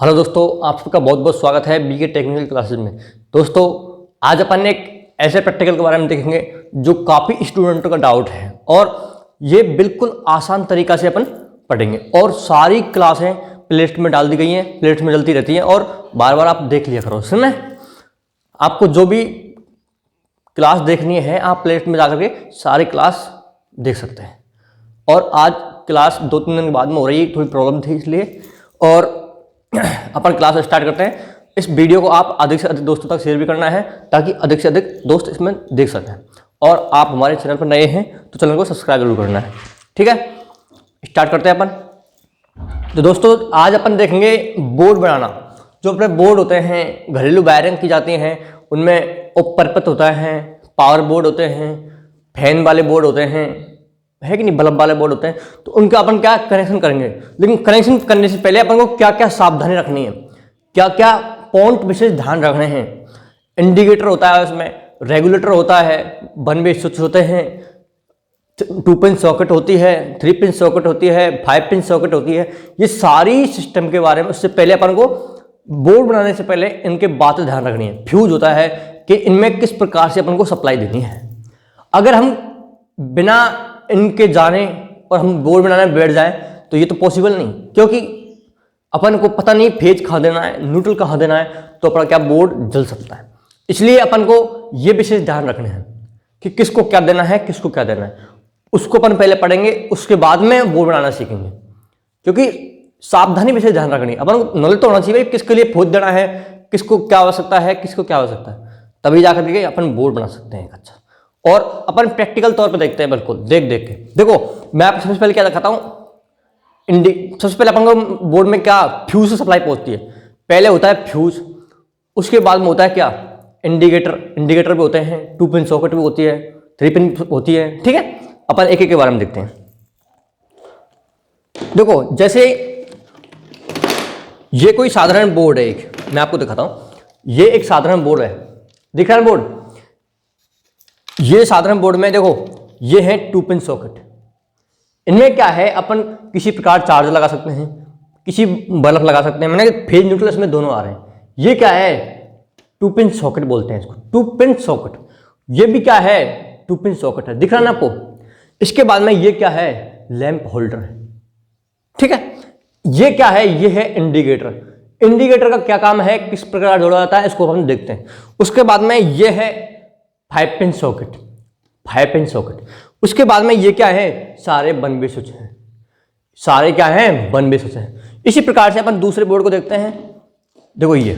Hello दोस्तों, आप सबका बहुत बहुत स्वागत है बीके टेक्निकल क्लासेस में। दोस्तों, आज अपन एक ऐसे प्रैक्टिकल के बारे में देखेंगे जो काफ़ी स्टूडेंटों का डाउट है और ये बिल्कुल आसान तरीका से अपन पढ़ेंगे और सारी क्लासें प्लेलिस्ट में डाल दी गई हैं, प्लेलिस्ट में डलती रहती हैं और बार बार आप देख लिया करो। सुन, आपको जो भी क्लास देखनी है आप प्लेलिस्ट में जाकर के सारी क्लास देख सकते हैं। और आज क्लास 2-3 दिन के बाद में हो रही है, थोड़ी प्रॉब्लम थी इसलिए। और अपन क्लास स्टार्ट करते हैं। इस वीडियो को आप अधिक से अधिक दोस्तों तक शेयर भी करना है ताकि अधिक से अधिक दोस्त इसमें देख सकें। और आप हमारे चैनल पर नए हैं तो चैनल को सब्सक्राइब जरूर करना है। ठीक है, स्टार्ट करते हैं अपन। तो दोस्तों, आज अपन देखेंगे बोर्ड बनाना। जो अपने बोर्ड होते हैं, घरेलू वायरिंग की जाती हैं, उनमें उपपरपत होता है, पावर बोर्ड होते हैं, फैन वाले बोर्ड होते हैं, है कि नहीं, बल्ब वाले बोर्ड होते हैं। तो उनका अपन क्या कनेक्शन करेंगे, लेकिन कनेक्शन करने से पहले अपन को क्या क्या सावधानी रखनी है, क्या क्या पॉइंट विशेष ध्यान रखने हैं। इंडिकेटर होता है, उसमें रेगुलेटर होता है, 1 वे स्विच होते हैं, 2 पिन सॉकेट होती है, 3 पिन सॉकेट होती है, 5 पिन सॉकेट होती है। ये सारी सिस्टम के बारे में उससे पहले अपन को बोर्ड बनाने से पहले इनके बातें ध्यान रखनी है। फ्यूज होता है कि इनमें किस प्रकार से अपन को सप्लाई देनी है। अगर हम बिना इनके जाने और हम बोर्ड बनाने बैठ जाएं तो ये तो पॉसिबल नहीं, क्योंकि अपन को पता नहीं फेज कहाँ देना है, न्यूट्रल कहाँ देना है, तो अपना क्या बोर्ड जल सकता है। इसलिए अपन को ये विशेष ध्यान रखने हैं कि किसको क्या देना है, किसको क्या देना है। उसको अपन पहले पढ़ेंगे, उसके बाद में बोर्ड बनाना सीखेंगे। क्योंकि सावधानी विशेष ध्यान रखनी है। अपन को नॉलेज तो होना चाहिए किसके लिए फेज देना है, किसको क्या आवश्यकता है, किसको क्या आवश्यकता है, तभी जाकर के अपन बोर्ड बना सकते हैं एक अच्छा। और अपन प्रैक्टिकल तौर पे देखते हैं, बिल्कुल देख के। देखो, मैं आपको सबसे पहले क्या दिखाता हूँ। सबसे पहले अपन को बोर्ड में क्या फ्यूज से सप्लाई पहुंचती है। पहले होता है फ्यूज, उसके बाद में होता है क्या, इंडिकेटर भी होते हैं, 2 पिन सॉकेट भी होती है, 3 पिन होती है। ठीक है, अपन एक एक के बारे में देखते हैं। देखो, जैसे ये कोई साधारण बोर्ड है, एक मैं आपको दिखाता हूं। ये एक साधारण बोर्ड है, दिख रहा है बोर्ड। ये साधारण बोर्ड में देखो, ये है 2 पिन सॉकेट। इनमें क्या है, अपन किसी प्रकार चार्ज लगा सकते हैं, किसी बल्ब लगा सकते हैं। मैंने फेज न्यूट्रल इसमें दोनों आ रहे हैं। ये क्या है, 2 पिन सॉकेट बोलते हैं इसको, 2 पिन सॉकेट। ये भी क्या है, 2 पिन सॉकेट है, दिख रहा है ना आपको। इसके बाद में ये क्या है, लैंप होल्डर है। ठीक है, ये क्या है, ये है इंडिकेटर। इंडिकेटर का क्या काम है, किस प्रकार जोड़ा जाता है, इसको हम देखते हैं। उसके बाद में ये है 5 पिन सॉकेट, 5 पिन सॉकेट। उसके बाद में ये क्या है, सारे 1 वे स्विच हैं, सारे क्या हैं, 1 वे स्विच हैं। इसी प्रकार से अपन दूसरे बोर्ड को देखते हैं। देखो, ये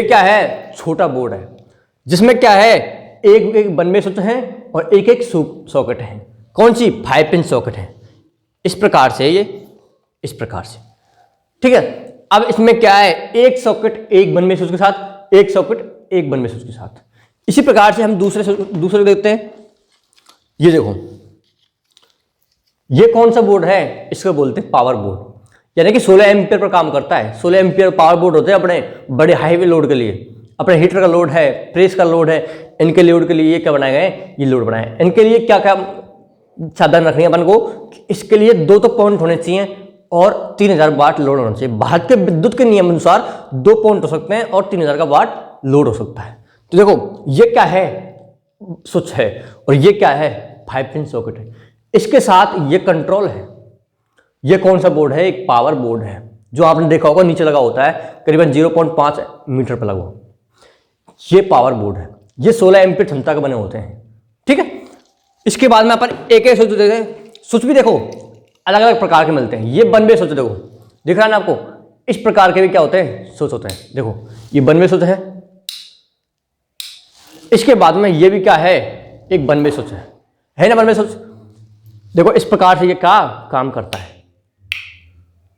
क्या है, छोटा बोर्ड है, जिसमें क्या है, एक 1 वे स्विच है और एक सॉकेट है। कौन सी, 5 पिन सॉकेट है। इस प्रकार से, ये इस प्रकार से। ठीक है, अब इसमें क्या है, एक सॉकेट एक 1 वे स्विच के साथ, एक सॉकेट एक 1 वे स्विच के साथ। इसी प्रकार से हम दूसरे को देखते हैं। ये देखो, ये कौन सा बोर्ड है, इसको बोलते हैं पावर बोर्ड, यानी कि 16 एम्पियर पर काम करता है। 16 एम्पियर पावर बोर्ड होते हैं अपने बड़े हाईवे लोड के लिए। अपने हीटर का लोड है, प्रेस का लोड है, इनके लोड के लिए ये क्या बनाए गए, ये लोड बनाए। इनके लिए क्या क्या सावधान रखनी है अपन को, इसके लिए 2 तो पॉइंट होने चाहिए और 3000 वाट लोड होना चाहिए। भारत के विद्युत के नियम अनुसार 2 पॉइंट हो सकते हैं और 3000 का वाट लोड हो सकता है। तो देखो, ये क्या है, स्विच है, और ये क्या है, 5 पिन सॉकेट है। इसके साथ ये कंट्रोल है। ये कौन सा बोर्ड है, एक पावर बोर्ड है, जो आपने देखा होगा नीचे लगा होता है, करीबन 0.5 मीटर पर लगा। ये पावर बोर्ड है, ये 16 एम्पीयर क्षमता के बने होते हैं। ठीक है, इसके बाद में अपन एक स्विच देते हैं। स्विच भी देखो अलग अलग प्रकार के मिलते हैं। ये 1 वे स्विच देखो, दिख रहा है ना आपको। इस प्रकार के भी क्या होते हैं, स्विच होते हैं। देखो, ये 1 वे स्विच है। इसके बाद में ये भी क्या है, एक 1 वे स्विच है ना, 1 वे स्विच। देखो, इस प्रकार से ये क्या काम करता है।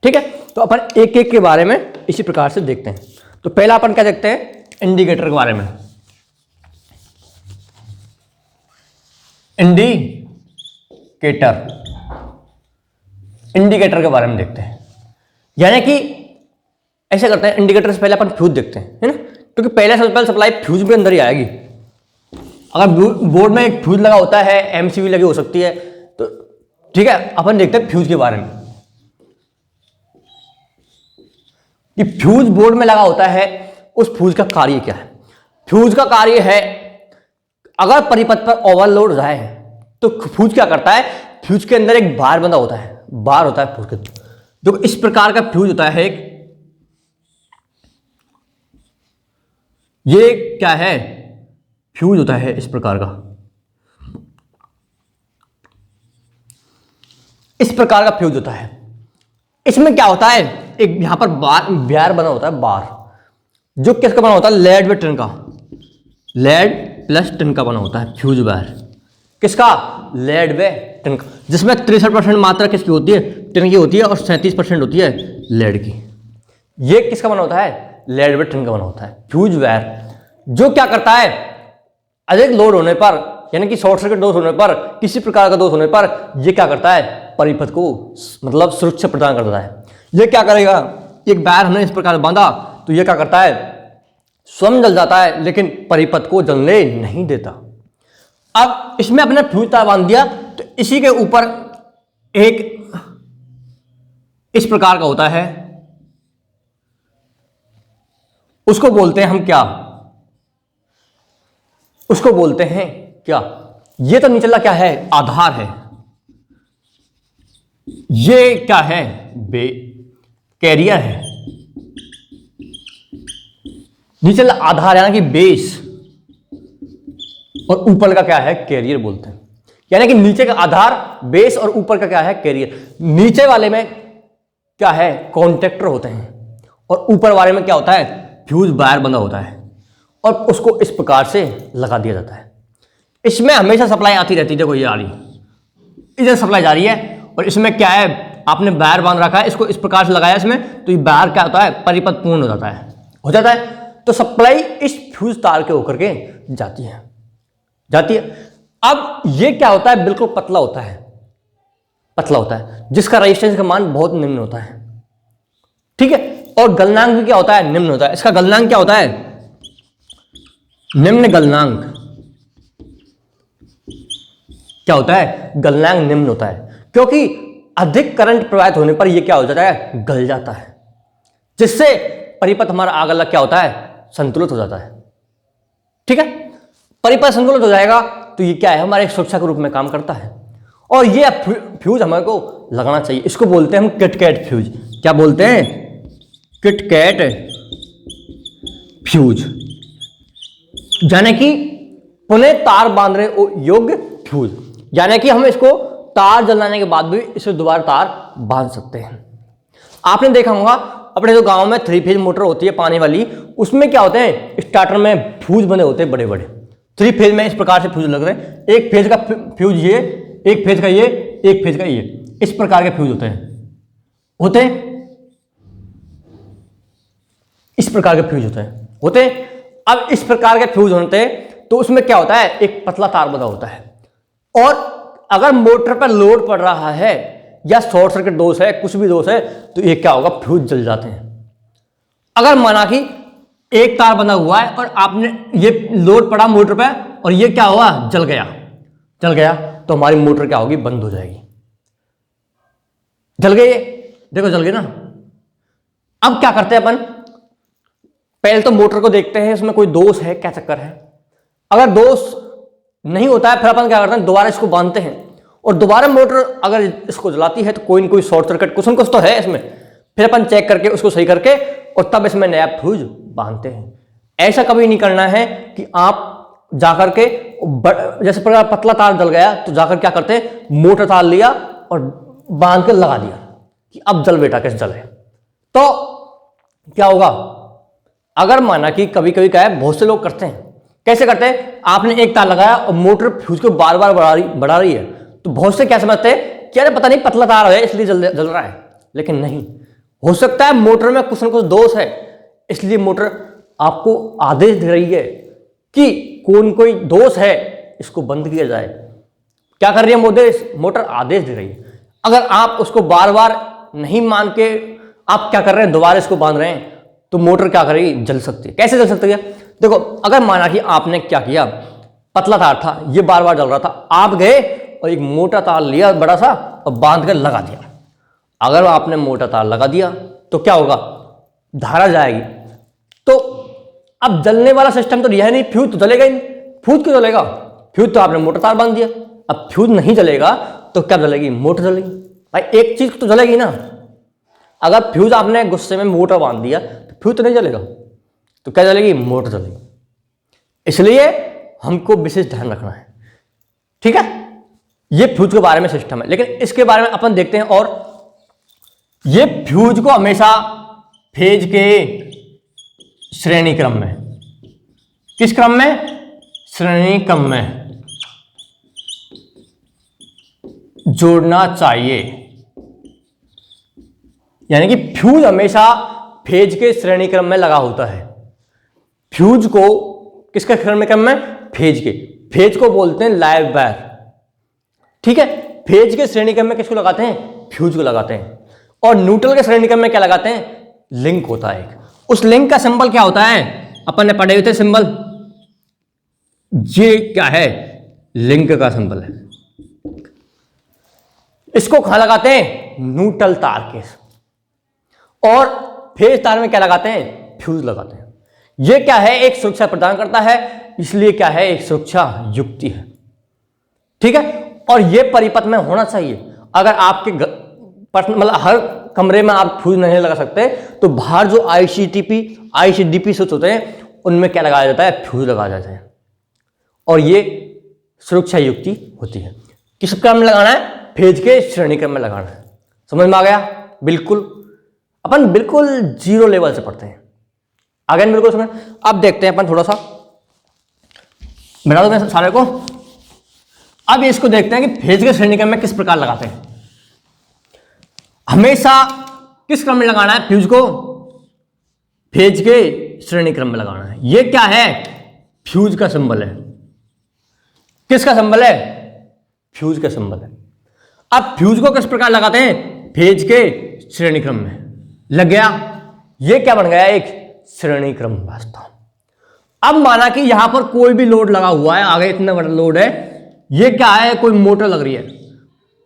ठीक है, तो अपन एक एक के बारे में इसी प्रकार से देखते हैं। तो पहला अपन क्या देखते हैं, इंडिकेटर के बारे में। इंडिकेटर के बारे में देखते हैं। यानी कि ऐसे करते हैं, इंडिकेटर से पहले अपन फ्यूज देखते हैं, है ना, क्योंकि पहले सबसे पहले सप्लाई फ्यूज भी अंदर ही आएगी। अगर बोर्ड में एक फ्यूज लगा होता है, एमसीबी लगी हो सकती है, तो ठीक है, अपन देखते हैं फ्यूज के बारे में। कि फ्यूज बोर्ड में लगा होता है, उस फ्यूज का कार्य क्या है। फ्यूज का कार्य है, अगर परिपथ पर ओवरलोड हो जाए तो फ्यूज क्या करता है, फ्यूज के अंदर एक बार बंधा होता है, बार होता है फ्यूज के अंदर। जो इस प्रकार का फ्यूज होता है एक, ये क्या है, फ्यूज होता है इस प्रकार का, इस प्रकार का फ्यूज होता है। इसमें क्या होता है, एक यहां पर बार बना होता है, बार जो किसका बना होता है, लेड व टिन का, लेड प्लस टिन का बना होता है फ्यूज वायर। किसका, लेड व टिन का, जिसमें 63% मात्रा किसकी होती है, टिन की होती है, और 37% होती है लेड की। ये किसका बना होता है, लेड व टिन का बना होता है फ्यूज वायर, जो क्या करता है, अधिक लोड होने पर, यानी कि शॉर्ट सर्किट दोष होने पर, किसी प्रकार का दोष होने पर, ये क्या करता है, परिपथ को मतलब सुरक्षा प्रदान करता है। ये क्या करेगा, एक वायर हमने इस प्रकार बांधा तो ये क्या करता है, स्वयं जल जाता है, लेकिन परिपथ को जलने नहीं देता। अब इसमें अपने फ्यूज तार बांध दिया, तो इसी के ऊपर एक इस प्रकार का होता है, उसको बोलते हैं हम क्या, उसको बोलते हैं क्या, ये तो निचला क्या है, आधार है, ये क्या है, कैरियर है, निचला आधार यानी कि बेस, और ऊपर का क्या है, कैरियर बोलते हैं। यानी कि नीचे का आधार, बेस, और ऊपर का क्या है, कैरियर। नीचे वाले में क्या है, कॉन्टेक्टर होते हैं, और ऊपर वाले में क्या होता है, फ्यूज वायर बंधा होता है, और उसको इस प्रकार से लगा दिया जाता है। इसमें हमेशा सप्लाई आती रहती है, देखो ये आ रही, इधर सप्लाई जा रही है, और इसमें क्या है, आपने वायर बांध रखा है, इसको इस प्रकार से लगाया इसमें, तो ये वायर क्या होता है, परिपथ पूर्ण हो जाता है, हो जाता है। तो सप्लाई इस फ्यूज तार के होकर के जाती है। अब ये क्या होता है, बिल्कुल पतला होता है, पतला होता है, जिसका रेजिस्टेंस का मान बहुत निम्न होता है, ठीक है। और गलनांक भी क्या होता है, निम्न होता है। इसका गलनांक क्या होता है, निम्न गलनांक क्या होता है, गलनांक निम्न होता है, क्योंकि अधिक करंट प्रवाहित होने पर यह क्या हो जाता है, गल जाता है, जिससे परिपथ हमारा आग अलग क्या होता है, संतुलित हो जाता है, ठीक है। परिपथ संतुलित हो जाएगा तो ये क्या है, हमारे एक सुरक्षा के रूप में काम करता है। और ये फ्यूज हमारे को लगाना चाहिए, इसको बोलते हैं हम किटकैट फ्यूज। क्या बोलते हैं, किटकैट फ्यूज, यानी कि पुनः तार बांधने योग्य फ्यूज, यानी कि हम इसको तार जलाने के बाद भी इसे दोबारा तार बांध सकते हैं। आपने देखा होगा अपने जो गांव में 3 फेज मोटर होती है पानी वाली, उसमें क्या होते हैं, स्टार्टर में फ्यूज बने होते हैं बड़े बड़े, 3 फेज में इस प्रकार से फ्यूज लग रहे हैं, एक फेज का फ्यूज ये, एक फेज का ये, एक फेज का ये, इस प्रकार के फ्यूज होते हैं इस प्रकार के फ्यूज होते हैं। अब इस प्रकार के फ्यूज होते हैं तो उसमें क्या होता है, एक पतला तार बंधा होता है, और अगर मोटर पर लोड पड़ रहा है या शॉर्ट सर्किट दोष है, कुछ भी दोष है, तो ये क्या होगा, फ्यूज जल जाते हैं। अगर माना कि एक तार बंधा हुआ है और आपने ये लोड पड़ा मोटर पे, और ये क्या हुआ, जल गया, तो हमारी मोटर क्या होगी, बंद हो जाएगी। जल गई, देखो जल गई ना। अब क्या करते हैं अपन, पहले तो मोटर को देखते हैं इसमें कोई दोष है, क्या चक्कर है। अगर दोष नहीं होता है, फिर अपन क्या करते हैं, दोबारा इसको बांधते हैं, और दोबारा मोटर अगर इसको जलाती है तो कोई ना कोई शॉर्ट सर्किट कुछ न कुछ तो है इसमें, फिर अपन चेक करके उसको सही करके और तब इसमें नया फ्यूज बांधते हैं। ऐसा कभी नहीं करना है कि आप जाकर के जैसे प्रकार पतला तार जल गया तो जाकर क्या करते हैं, मोटर तार लिया और बांध के लगा दिया कि अब जल बेटा कैसे जले। तो क्या होगा, अगर माना कि कभी कभी क्या है, बहुत से लोग करते हैं, कैसे करते हैं, आपने एक तार लगाया और मोटर फ्यूज को बार बार बढ़ा रही है, तो बहुत से क्या समझते हैं कि अरे पता नहीं पतला तार है इसलिए जल रहा है, लेकिन नहीं, हो सकता है मोटर में कुछ न कुछ दोष है, इसलिए मोटर आपको आदेश दे रही है कि कोई दोष है, इसको बंद किया जाए। क्या कर रही है मोटर, आदेश दे रही है। अगर आप उसको बार बार नहीं मान के आप क्या कर रहे हैं, दोबारा इसको बांध रहे हैं, तो मोटर क्या करेगी, जल सकती है। कैसे जल सकती है, देखो अगर माना कि आपने क्या किया, पतला तार था, ये बार बार जल रहा था, आप गए और एक मोटा तार लिया बड़ा सा और बांध कर लगा दिया। अगर आपने मोटा तार लगा दिया तो क्या होगा, धारा जाएगी। तो अब जलने वाला सिस्टम तो यह नहीं, फ्यूज तो जलेगा ही नहीं। फ्यूज क्यों जलेगा? फ्यूज तो आपने मोटर तार बांध दिया। अब फ्यूज नहीं जलेगा तो क्या जलेगी? मोटर जलेगी। भाई एक चीज तो जलेगी ना। अगर फ्यूज आपने गुस्से में मोटर बांध दिया तो फ्यूज तो नहीं जलेगा, तो क्या जलेगी? मोटर जलेगी। इसलिए हमको विशेष ध्यान रखना है, ठीक है। ये फ्यूज के बारे में सिस्टम है, लेकिन इसके बारे में अपन देखते हैं। और ये फ्यूज को हमेशा फेज के श्रेणी क्रम में, किस क्रम में? श्रेणी क्रम में जोड़ना चाहिए। यानी कि फ्यूज हमेशा फेज के श्रेणी क्रम में लगा होता है। फ्यूज को किसके श्रेणी क्रम में? फेज के। फेज को बोलते हैं लाइव वायर, ठीक है। फेज के श्रेणी क्रम में किसको लगाते हैं? फ्यूज को लगाते हैं। और न्यूट्रल के श्रेणी क्रम में क्या लगाते हैं? लिंक होता है एक। उस लिंक का सिंबल क्या होता है? अपन ने पढ़े हुए थे सिंबल। ये क्या है? लिंक का सिंबल है। इसको कहां लगाते हैं? न्यूट्रल तार के। और फेज तार में क्या लगाते हैं? फ्यूज लगाते हैं। ये क्या है? एक सुरक्षा प्रदान करता है, इसलिए क्या है? एक सुरक्षा युक्ति है, ठीक है। और ये परिपथ में होना चाहिए। अगर आपके मतलब हर कमरे में आप फ्यूज नहीं लगा सकते, तो बाहर जो आईसीडीपी स्विच होते हैं उनमें क्या लगाया जाता है? फ्यूज लगाया जाता है। और ये सुरक्षा युक्ति होती है। किस क्रम में लगाना है? फेज के श्रेणी क्रम में लगाना है। समझ में आ गया? बिल्कुल, अपन बिल्कुल जीरो लेवल से पढ़ते हैं। आगे बिल्कुल समझ। अब देखते हैं अपन थोड़ा सा, बता दो मैं सारे को। अब इसको देखते हैं कि फेज के श्रेणी क्रम में किस प्रकार लगाते हैं। हमेशा किस क्रम में लगाना है फ्यूज को? फेज के श्रेणी क्रम में लगाना है। ये क्या है? फ्यूज का सिंबल है। किसका सिंबल है? फ्यूज का सिंबल है। अब फ्यूज को किस प्रकार लगाते हैं? फेज के श्रेणी क्रम में। लग गया? ये क्या बन गया? एक श्रेणी क्रम व्यवस्था। अब माना कि यहां पर कोई भी लोड लगा हुआ है, आगे इतना बड़ा लोड है, ये क्या है? कोई मोटर लग रही है,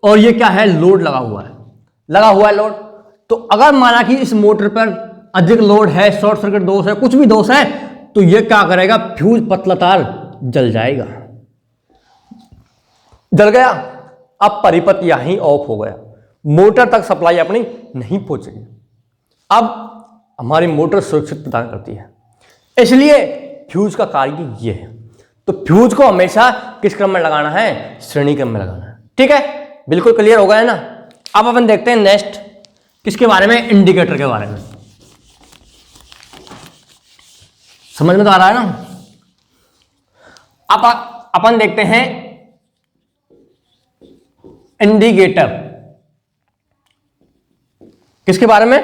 और ये क्या है? लोड लगा हुआ है लोड। तो अगर माना कि इस मोटर पर अधिक लोड है, शॉर्ट सर्किट दोष है, कुछ भी दोष है, तो ये क्या करेगा? फ्यूज पतला तार जल जाएगा। जल गया। अब परिपथ यहीं ऑफ हो गया, मोटर तक सप्लाई अपनी नहीं पहुंचेगी। अब हमारी मोटर सुरक्षित प्रदान करती है, इसलिए फ्यूज का कार्य ये है। तो फ्यूज को हमेशा किस क्रम में लगाना है? श्रेणी क्रम में लगाना है, ठीक है। बिल्कुल क्लियर हो गया है ना। अब अपन देखते हैं नेक्स्ट किसके बारे में? इंडिकेटर के बारे में। समझ में तो आ रहा है ना। अब अपन देखते हैं इंडिकेटर। किसके बारे में?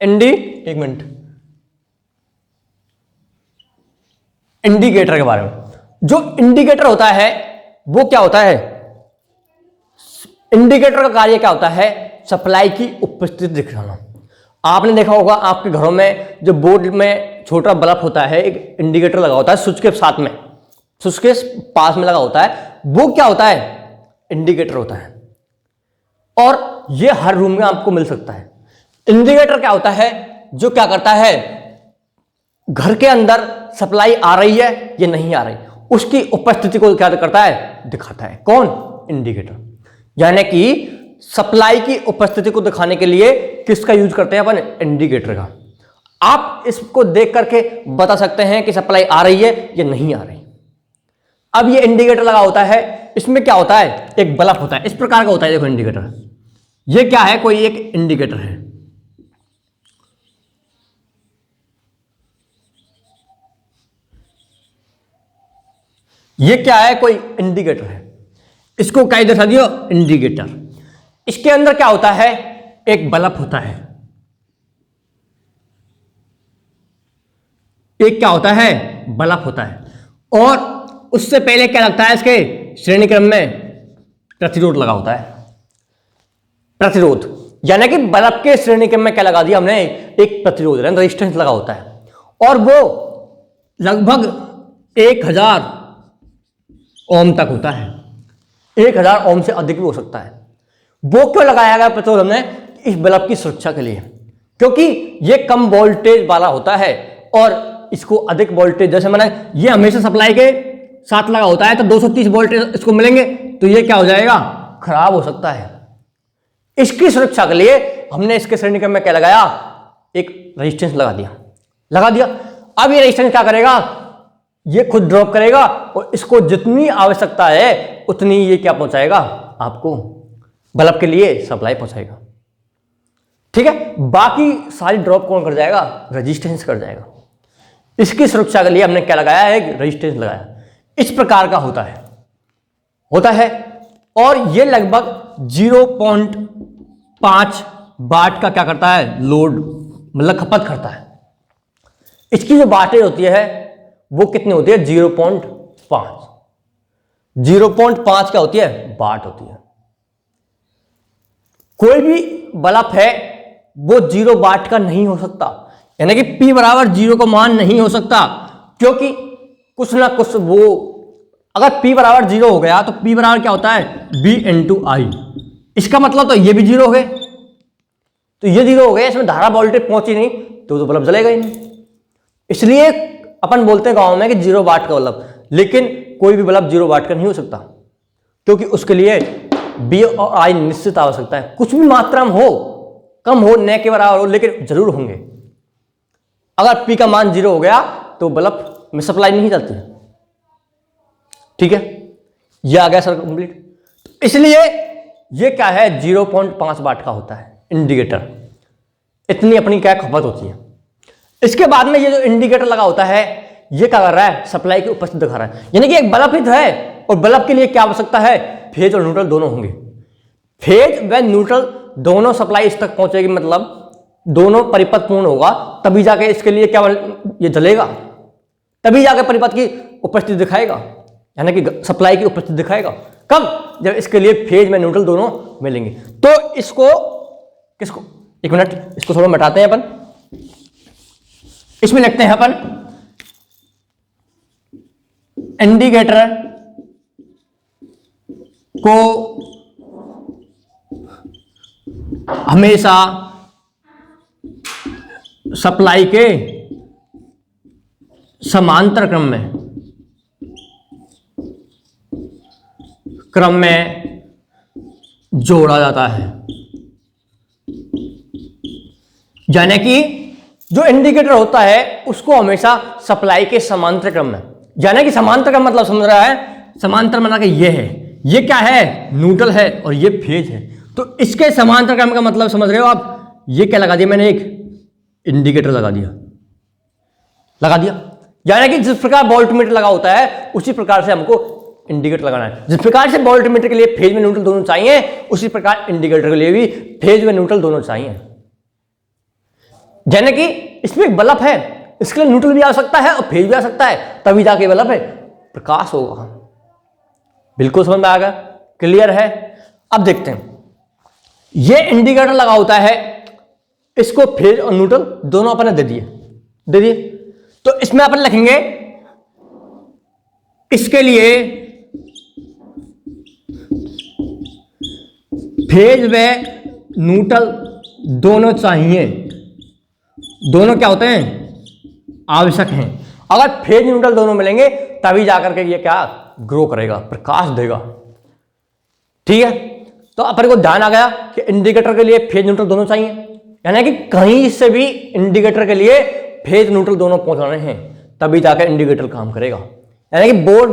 एक मिनट, इंडिकेटर के बारे में। जो इंडिकेटर होता है वो क्या होता है? इंडिकेटर का कार्य क्या होता है? सप्लाई की उपस्थिति दिखाना। आपने देखा होगा आपके घरों में जो बोर्ड में छोटा बल्ब होता है, एक इंडिकेटर लगा होता है स्विच के साथ में, स्विच के पास में लगा होता है, वो क्या होता है? इंडिकेटर होता है। और ये हर रूम में आपको मिल सकता है। इंडिकेटर क्या होता है? जो क्या करता है? घर के अंदर सप्लाई आ रही है या नहीं आ रही, उसकी उपस्थिति को क्या करता है? दिखाता है। कौन? इंडिकेटर। यानी कि सप्लाई की उपस्थिति को दिखाने के लिए किसका यूज करते हैं अपन? इंडिकेटर का। आप इसको देख करके बता सकते हैं कि सप्लाई आ रही है या नहीं आ रही। अब ये इंडिकेटर लगा होता है, इसमें क्या होता है? एक बल्ब होता है, इस प्रकार का होता है। देखो इंडिकेटर, ये क्या है? कोई एक इंडिकेटर है। ये क्या है? कोई इंडिकेटर है। इसको क्या दर्शा दियो? इंडिकेटर। इसके अंदर क्या होता है? एक बल्ब होता है। एक क्या होता है? बल्ब होता है। और उससे पहले क्या लगता है? इसके श्रेणी क्रम में प्रतिरोध लगा होता है। प्रतिरोध यानी कि बल्ब के श्रेणी क्रम में क्या लगा दिया हमने? एक प्रतिरोध, रेजिस्टेंस लगा होता है। और वो लगभग 1000 ओम तक होता है। 1000 ओम से अधिक भी हो सकता है। वो क्यों लगाया गया प्रतिरोध हमने? इस बल्ब की सुरक्षा के लिए। क्योंकि ये कम वोल्टेज वाला होता है और इसको अधिक वोल्टेज, जैसे मैंने ये हमेशा सप्लाई के साथ लगा होता है तो 230 वोल्टेज इसको मिलेंगे, तो ये क्या हो जाएगा, खराब हो सकता है। इसकी सुरक्षा के लिए हमने इसके श्रेणी क्रम में क्या लगाया, एक रेजिस्टेंस लगा दिया। अब ये रेजिस्टेंस क्या करेगा, ये खुद ड्रॉप करेगा और इसको जितनी आवश्यकता है उतनी ये क्या पहुंचाएगा, आपको बल्ब के लिए सप्लाई पहुंचाएगा। ठीक है, बाकी सारी ड्रॉप कौन कर जाएगा, रेजिस्टेंस कर जाएगा। इसकी सुरक्षा के लिए हमने क्या लगाया है, एक रेजिस्टेंस लगाया। इस प्रकार का होता है और ये लगभग 0.5 वाट का क्या करता है, लोड मतलब खपत करता है। इसकी जो वाटेज होती है वो कितनी होती है, 0.5। 0.5 क्या होती है, वाट होती है। कोई भी बल्ब है वो 0 वाट का नहीं हो सकता, यानी कि P बराबर 0 का मान नहीं हो सकता, क्योंकि कुछ ना कुछ वो, अगर P बराबर 0 हो गया तो P बराबर क्या होता है, B इंटू I। इसका मतलब तो ये भी 0 हो गए, तो ये 0 हो गए, इसमें धारा वोल्टेज पहुंची नहीं तो बल्ब जलेगा ही नहीं। इसलिए अपन बोलते हैं गांव में कि 0 वाट का बल्ब, लेकिन कोई भी बल्ब 0 वाट का नहीं हो सकता, क्योंकि उसके लिए B और I निश्चित आवश्यकता है। कुछ भी मात्रा में हो, कम हो, न के बराबर हो, लेकिन जरूर होंगे। अगर P का मान 0 हो गया तो बल्ब में सप्लाई नहीं जाती है। ठीक है, ये आ गया सर कंप्लीट। इसलिए ये क्या है, 0.5 वाट का होता है इंडिकेटर, इतनी अपनी क्या खपत होती है। इसके बाद में ये जो इंडिकेटर लगा होता है ये क्या कर रहा है, सप्लाई की उपस्थिति दिखा रहा है, यानी कि एक बल्ब ही तो है और बल्ब के लिए क्या आवश्यकता है, फेज और न्यूट्रल दोनों होंगे। फेज व न्यूट्रल दोनों सप्लाई इस तक पहुंचेगी, मतलब दोनों परिपथ पूर्ण होगा, तभी जाके इसके लिए क्या ये जलेगा, तभी जाके परिपथ की उपस्थिति दिखाएगा, यानी कि सप्लाई की उपस्थिति दिखाएगा। कब, जब इसके लिए फेज में न्यूट्रल दोनों मिलेंगे। तो इसको किसको, एक मिनट, इसको थोड़ा मिटाते हैं अपन, इसमें लिखते हैं अपन इंडिकेटर को हमेशा सप्लाई के समांतर क्रम में जोड़ा जाता है। यानी कि जो इंडिकेटर होता है उसको हमेशा सप्लाई के समांतर क्रम में, यानी कि समांतर क्रम मतलब समझ रहा है, समांतर बना के ये है, ये क्या है, न्यूट्रल है और ये फेज है, तो इसके समांतर क्रम का मतलब समझ रहे हो आप। ये क्या लगा दिया मैंने, एक इंडिकेटर लगा दिया, यानी कि जिस प्रकार वोल्टमीटर लगा होता है उसी प्रकार से हमको इंडिकेटर लगाना है। जिस प्रकार से वोल्टमीटर के लिए फेज में न्यूट्रल दोनों चाहिए, उसी प्रकार इंडिकेटर के लिए भी फेज में न्यूट्रल दोनों चाहिए। यानी कि इसमें एक बल्ब है, इसके लिए न्यूट्रल भी आ सकता है और फेज भी आ सकता है, तभी जाके बल्ब है प्रकाश होगा। बिल्कुल समझ में आ गया, क्लियर है। अब देखते हैं, ये इंडिकेटर लगा होता है, इसको फेज और न्यूट्रल दोनों अपन ने दे दिए, तो इसमें अपन लिखेंगे इसके लिए फेज व न्यूट्रल दोनों चाहिए, दोनों क्या होते हैं, आवश्यक हैं। अगर फेज न्यूट्रल दोनों मिलेंगे तभी जाकर के ये क्या ग्रो करेगा, प्रकाश देगा। ठीक है, तो अपन को ध्यान आ गया कि इंडिकेटर के लिए फेज न्यूट्रल दोनों चाहिए, यानी कि कहीं से भी इंडिकेटर के लिए फेज न्यूट्रल दोनों पहुंचाने हैं, तभी जाकर इंडिकेटर काम करेगा। यानी कि बोर्ड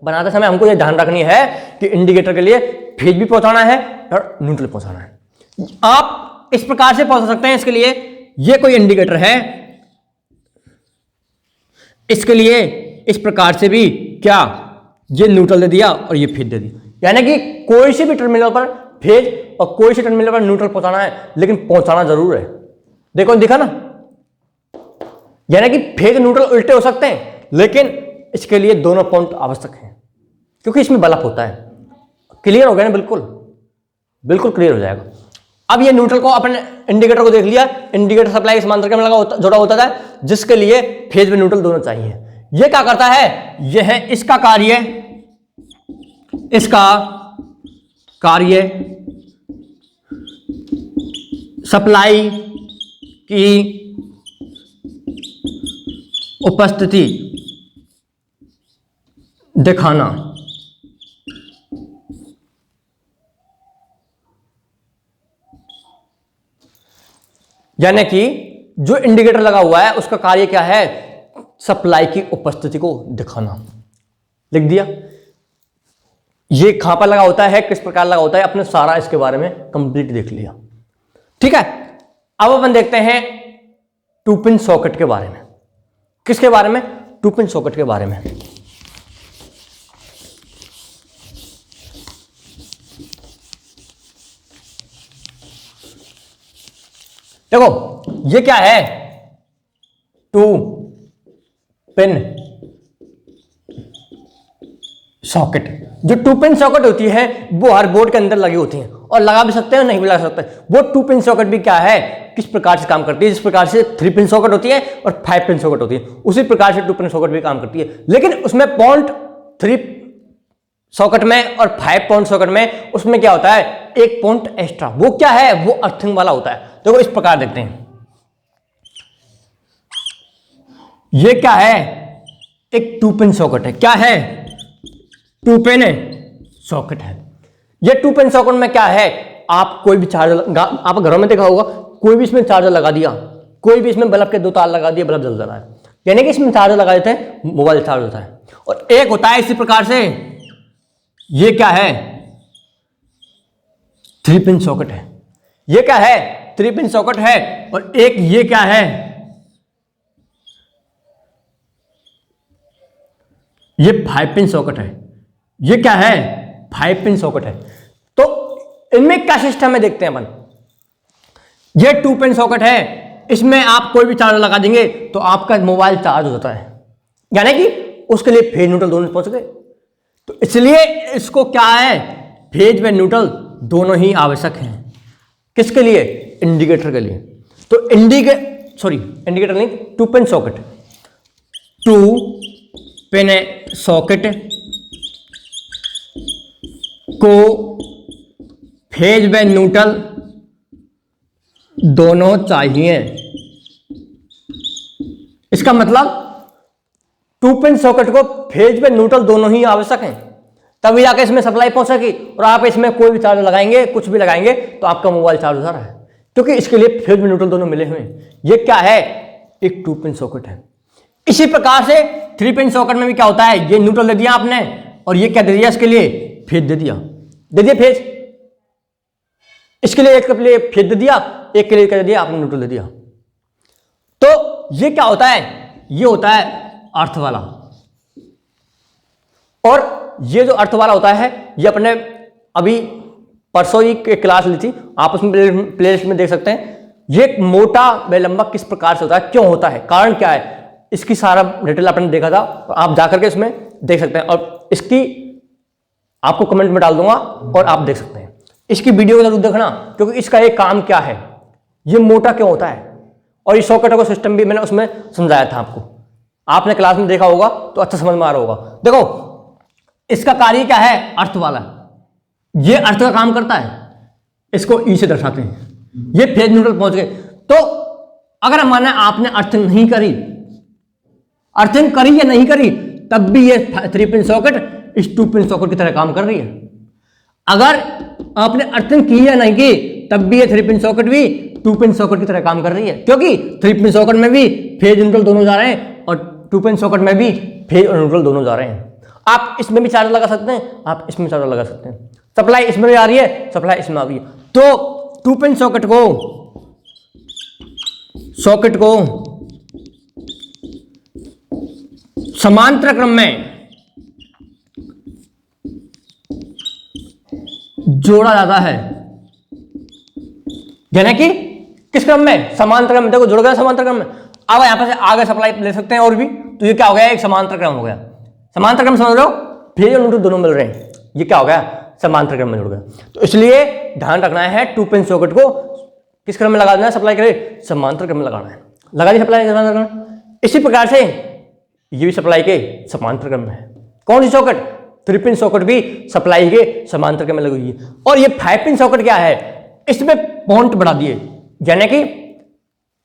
बनाते समय हमको ये ध्यान रखनी है कि इंडिकेटर के लिए फेज भी पहुंचाना है और न्यूट्रल पहुंचाना है। आप इस प्रकार से पहुंचा सकते हैं, इसके लिए ये कोई इंडिकेटर है, इसके लिए इस प्रकार से भी क्या, ये न्यूट्रल दे दिया और ये फेज दे दिया, यानी कि कोई से भी टर्मिनल पर फेज और कोई से टर्मिनल पर न्यूट्रल पहुंचाना है, लेकिन पहुंचाना जरूर है। देखो दिखा ना, यानी कि फेज न्यूट्रल उल्टे हो सकते हैं, लेकिन इसके लिए दोनों पॉइंट आवश्यक हैं, क्योंकि इसमें बल्ब होता है। क्लियर हो गया ना, बिल्कुल क्लियर हो जाएगा। अब ये न्यूट्रल को अपन इंडिकेटर को देख लिया, इंडिकेटर सप्लाई के समांतर क्रम में जोड़ा होता है, जिसके लिए फेज में न्यूट्रल दोनों चाहिए। ये क्या करता है, यह है इसका कार्य सप्लाई की उपस्थिति दिखाना। यानी कि जो इंडिकेटर लगा हुआ है उसका कार्य क्या है, सप्लाई की उपस्थिति को दिखाना। लिख दिया। ये कहां पर लगा होता है, किस प्रकार लगा होता है, अपने सारा इसके बारे में कंप्लीट देख लिया। ठीक है, अब अपन देखते हैं टू पिन सॉकेट के बारे में। किसके बारे में, टू पिन सॉकेट के बारे में। देखो ये क्या है, टू पिन सॉकेट। जो टू पिन सॉकेट होती है वो हर बोर्ड के अंदर लगी होती है, और लगा भी सकते हैं नहीं भी लगा सकते हैं। वो टू पिन सॉकेट भी क्या है, किस प्रकार से काम करती है, जिस प्रकार से थ्री पिन सॉकेट होती है और फाइव पिन सॉकेट होती है, उसी प्रकार से टू पिन सॉकेट भी काम करती है। लेकिन उसमें पॉइंट थ्री सॉकेट में और 5 पॉइंट सॉकेट में उसमें क्या होता है, एक पॉइंट एक्स्ट्रा। वो क्या है, वो अर्थिंग वाला होता है। देखो इस प्रकार देखते हैं, ये क्या है, एक टू पिन सॉकेट है। क्या है, टू पिन सॉकेट है। ये टू पिन सॉकेट में क्या है, आप कोई भी चार्जर, आप घरों में देखा होगा, कोई भी इसमें चार्जर लगा दिया, कोई भी इसमें बल्ब के 2 तार लगा दिए, बल्ब जल रहा है। यानी कि इसमें चार्जर लगा देते हैं, मोबाइल चार्ज होता है। और एक होता है इसी प्रकार से, ये क्या है, थ्री पिन सॉकेट है। ये क्या है, थ्री पिन सॉकेट है। और एक ये क्या है, ये 5 पिन सॉकेट है। ये क्या है, 5 पिन सॉकेट है। तो इनमें क्या सिस्टम है देखते हैं अपन। ये 2 पिन सॉकेट है, इसमें आप कोई भी चार्जर लगा देंगे तो आपका मोबाइल चार्ज हो जाता है, यानी कि उसके लिए फेज न्यूट्रल दोनों पहुंच गए। तो इसलिए इसको क्या है, फेज व न्यूट्रल दोनों ही आवश्यक हैं। किसके लिए, इंडिकेटर के लिए। तो इंडिकेटर नहीं, two pin socket, two pin socket को फेज व न्यूट्रल दोनों चाहिए। इसका मतलब टू पिन सॉकेट को फेज व न्यूट्रल दोनों ही आवश्यक हैं, तभी जाके इसमें सप्लाई पहुंचेगी। और आप इसमें कोई भी चार्जर लगाएंगे, कुछ भी लगाएंगे, तो आपका मोबाइल चार्ज हो रहा है, क्योंकि इसके लिए फेज व न्यूट्रल दोनों मिले हुए हैं। ये क्या है, एक टू पिन सॉकेट है। इसी प्रकार से थ्री पिन सॉकेट में भी क्या होता है, ये न्यूट्रल दे दिया आपने, और ये क्या दे दिया, इसके लिए फेज दे दिया फेज। इसके लिए एक के लिए फेज दे दिया, एक के लिए क्या दे दिया, आपने न्यूट्रल दे दिया। तो ये क्या होता है, ये होता है अर्थ वाला। और ये जो अर्थ वाला होता है, ये अपने अभी परसों ही एक क्लास ली थी, आप उसमें प्लेलिस्ट में देख सकते हैं। ये मोटा व लंबा किस प्रकार से होता है, क्यों होता है, कारण क्या है, इसकी सारा डिटेल आपने देखा था, आप जाकर के इसमें देख सकते हैं। और इसकी आपको कमेंट में डाल दूंगा और आप देख सकते हैं। इसकी वीडियो जरूर देखना, क्योंकि इसका एक काम क्या है, ये मोटा क्यों होता है, और ये सॉकेट का सिस्टम भी मैंने उसमें समझाया था आपको, आपने क्लास में देखा होगा तो अच्छा समझ में आ रहा होगा। देखो इसका कार्य क्या है, अर्थ वाला। ये अर्थ का काम करता है, इसको ई से दर्शाते हैं। ये फेज न्यूट्रल पहुंच गए। तो अगर माने आपने अर्थिंग नहीं करी, अर्थिंग करी या नहीं करी, तब भी ये थ्री पिन सॉकेट इस टू पिन सॉकेट की तरह काम कर रही है। अगर आपने अर्थिंग की या नहीं की, तब भी ये थ्री पिन सॉकेट भी टू पिन सॉकेट की तरह काम कर रही है, क्योंकि थ्री पिन सॉकेट में भी फेज न्यूट्रल दोनों जा रहे हैं और टू पिन सॉकेट में भी फेज और न्यूट्रल दोनों जा रहे हैं। आप इसमें भी चार्जर लगा सकते हैं, आप इसमें चार्जर लगा सकते हैं। सप्लाई इसमें भी आ रही है, सप्लाई इसमें आ रही है। तो टू पिन सॉकेट को समांतर क्रम में जोड़ा जाता है, यानी कि किस क्रम में, समांतर क्रम में। देखो जुड़ गया समांतर क्रम में। अब यहां पर से आगे सप्लाई ले सकते हैं और भी, तो ये क्या हो गया, एक समांतर क्रम हो गया। समांतर क्रम समझ लो, फेज और न्यूट्रल दोनों मिल रहे हैं, ये क्या हो गया, समांतर क्रम में जुड़ गया। तो इसलिए ध्यान रखना है, टू पिन सॉकेट को किस क्रम में लगा देना है, सप्लाई के लिए समांतर क्रम में लगाना है। लगा दी सप्लाई समांतर क्रम। इसी प्रकार से ये भी सप्लाई के समांतर क्रम में है। कौन सी सॉकेट, थ्री पिन सॉकेट भी सप्लाई के समांतर क्रम में लगी हुई है। और ये 5 पिन सॉकेट क्या है, इसमें पॉइंट बढ़ा दिए, यानी कि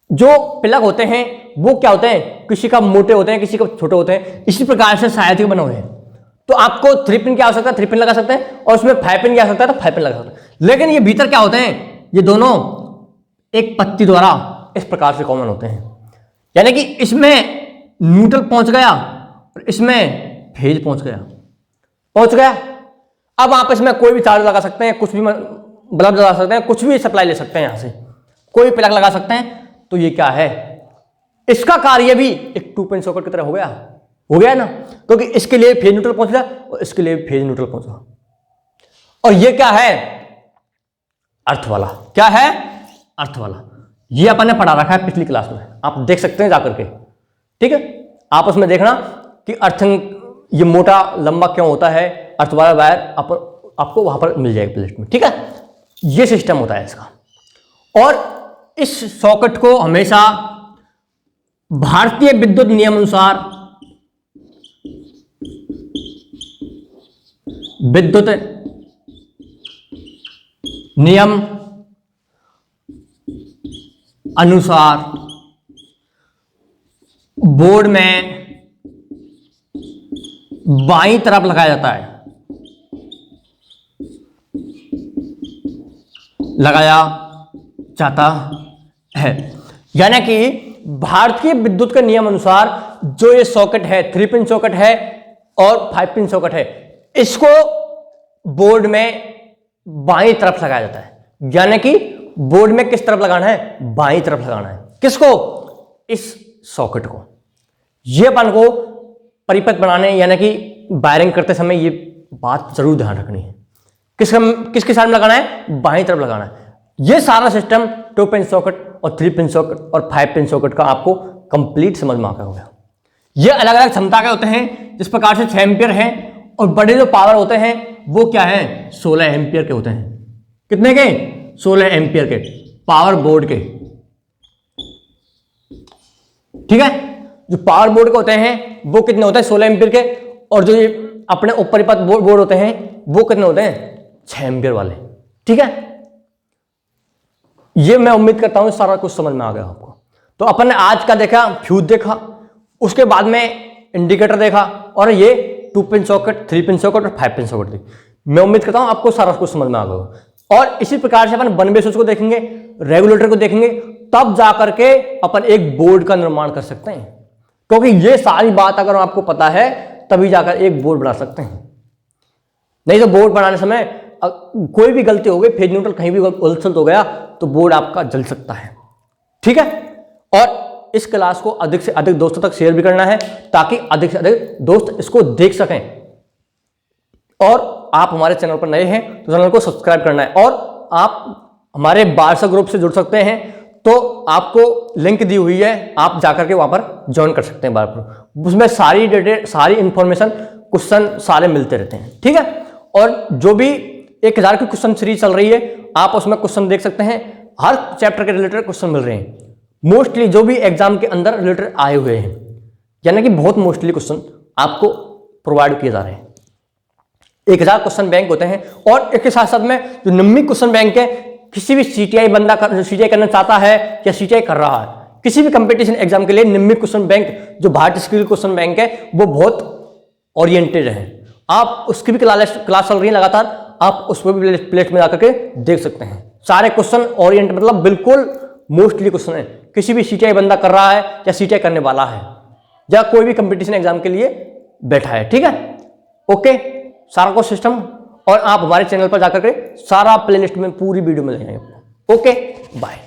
जो प्लग होते हैं वो क्या होते हैं, किसी का मोटे होते हैं, किसी का छोटे होते हैं, इसी प्रकार से सहायक बने हुए हैं। तो आपको 3 पिन की आवश्यकता है, 3 पिन लगा सकते हैं, और उसमें 5 पिन की आवश्यकता है तो 5 पिन लगा सकते हैं। लेकिन ये भीतर क्या होते हैं, ये दोनों एक पत्ती द्वारा इस प्रकार से कॉमन होते हैं, यानी कि इसमें न्यूट्रल पहुंच गया और इसमें फेज पहुंच गया। अब आप इसमें कोई भी चार्ज लगा सकते हैं, कुछ भी बल्ब लगा सकते हैं, कुछ भी सप्लाई ले सकते हैं, यहां से कोई प्लग लगा सकते हैं। तो ये क्या है, इसका कार्य भी एक 2 पिन सॉकेट की तरह हो गया ना, क्योंकि इसके लिए फेज न्यूट्रल पहुंच गया और इसके लिए फेज न्यूट्रल पहुंचा। और ये क्या है, अर्थ वाला। क्या है, अर्थ वाला। ये अपन ने पढ़ा रखा है पिछली क्लास में, आप देख सकते हैं जाकर के, ठीक है। आप उसमें देखना कि अर्थिंग ये मोटा लंबा क्यों होता है, अर्थ वाला वायर आपको वहां पर मिल जाएगा प्लेलिस्ट में, ठीक है। ये सिस्टम होता है इसका। और इस सॉकेट को हमेशा भारतीय विद्युत नियम अनुसार, विद्युत नियम अनुसार बोर्ड में बाईं तरफ लगाया जाता है, यानी कि भारतीय विद्युत के नियम अनुसार जो ये सॉकेट है, 3 पिन सॉकेट है और 5 पिन सॉकेट है, इसको बोर्ड में बाईं तरफ लगाया जाता है। यानी कि बोर्ड में किस तरफ लगाना है, बाईं तरफ लगाना है। किसको, इस सॉकेट को। ये अपन को परिपथ बनाने यानी कि वायरिंग करते समय ये बात जरूर ध्यान रखनी है, किसके साथ में लगाना है, बाईं तरफ लगाना है। ये सारा सिस्टम 2 पिन सॉकेट और 3 पिन सॉकेट और 5 पिन सॉकेट का आपको कंप्लीट समझ में आ गया। ये अलग अलग क्षमता के होते हैं, जिस प्रकार से 6 एम्पियर है, और बड़े जो पावर होते हैं वो क्या है, 16 एम्पियर के होते हैं। कितने के, 16 एम्पियर के पावर बोर्ड के, ठीक है। जो पावर बोर्ड के होते हैं वो कितने होते हैं, 16 एम्पियर के, और जो ये अपने उपरिपथ बोर्ड होते हैं वो कितने होते हैं, 6 एम्पियर वाले, ठीक है। ये मैं उम्मीद करता हूं सारा कुछ समझ में आ गया आपको। तो अपन ने आज का देखा, फ्यूज देखा, उसके बाद में इंडिकेटर देखा, और ये 2 पिन सॉकेट, 3 पिन सॉकेट और 5 पिन सॉकेट देखी। मैं उम्मीद करता हूं आपको सारा कुछ समझ में आ गया। और इसी प्रकार से अपन 1 वे स्विच को देखेंगे, रेगुलेटर को देखेंगे, तब जाकर के अपन एक बोर्ड का निर्माण कर सकते हैं। क्योंकि ये सारी बात अगर आपको पता है तभी जाकर एक बोर्ड बना सकते हैं, नहीं तो बोर्ड बनाने समय कोई भी गलती हो गई, फेज न्यूट्रल कहीं भी उलझल हो गया तो बोर्ड आपका जल सकता है, ठीक है। और इस क्लास को अधिक से अधिक दोस्तों तक शेयर भी करना है, ताकि अधिक से अधिक दोस्त इसको देख सकें। और आप हमारे चैनल पर नए हैं तो चैनल को सब्सक्राइब करना है, और आप हमारे व्हाट्सएप ग्रुप से जुड़ सकते हैं, तो आपको लिंक दी हुई है, आप जाकर के वहां पर ज्वाइन कर सकते हैं बार पर। उसमें सारी डिटेल, सारी इंफॉर्मेशन, क्वेश्चन सारे मिलते रहते हैं, ठीक है। और जो भी 1000 की क्वेश्चन सीरीज चल रही है, आप उसमें क्वेश्चन देख सकते हैं, हर चैप्टर के रिलेटेड क्वेश्चन मिल रहे हैं, मोस्टली जो भी एग्जाम के अंदर रिलेटेड आए हुए हैं, यानी कि बहुत मोस्टली क्वेश्चन आपको प्रोवाइड किए जा रहे हैं। 1000 क्वेश्चन बैंक होते हैं, और इसके साथ साथ में जो 90 क्वेश्चन बैंक है, किसी भी सीटीआई बंदा सीटीआई करना चाहता है या सीटीआई कर रहा है, किसी भी कंपटीशन एग्जाम के लिए 90 क्वेश्चन बैंक जो भारतीय स्किल क्वेश्चन बैंक है वो बहुत ओरिएंटेड है। आप उसकी भी क्लास चल रही है लगातार, आप उस पर भी प्लेलिस्ट में जाकर के देख सकते हैं। सारे क्वेश्चन ओरिएंट मतलब बिल्कुल मोस्टली क्वेश्चन है, किसी भी सीटीआई बंदा कर रहा है या सीटीआई करने वाला है या कोई भी कंपटीशन एग्जाम के लिए बैठा है, ठीक है। ओके, सारा कुछ सिस्टम, और आप हमारे चैनल पर जाकर के सारा प्लेलिस्ट में पूरी वीडियो मिल जाएगी आपको। Okay, bye.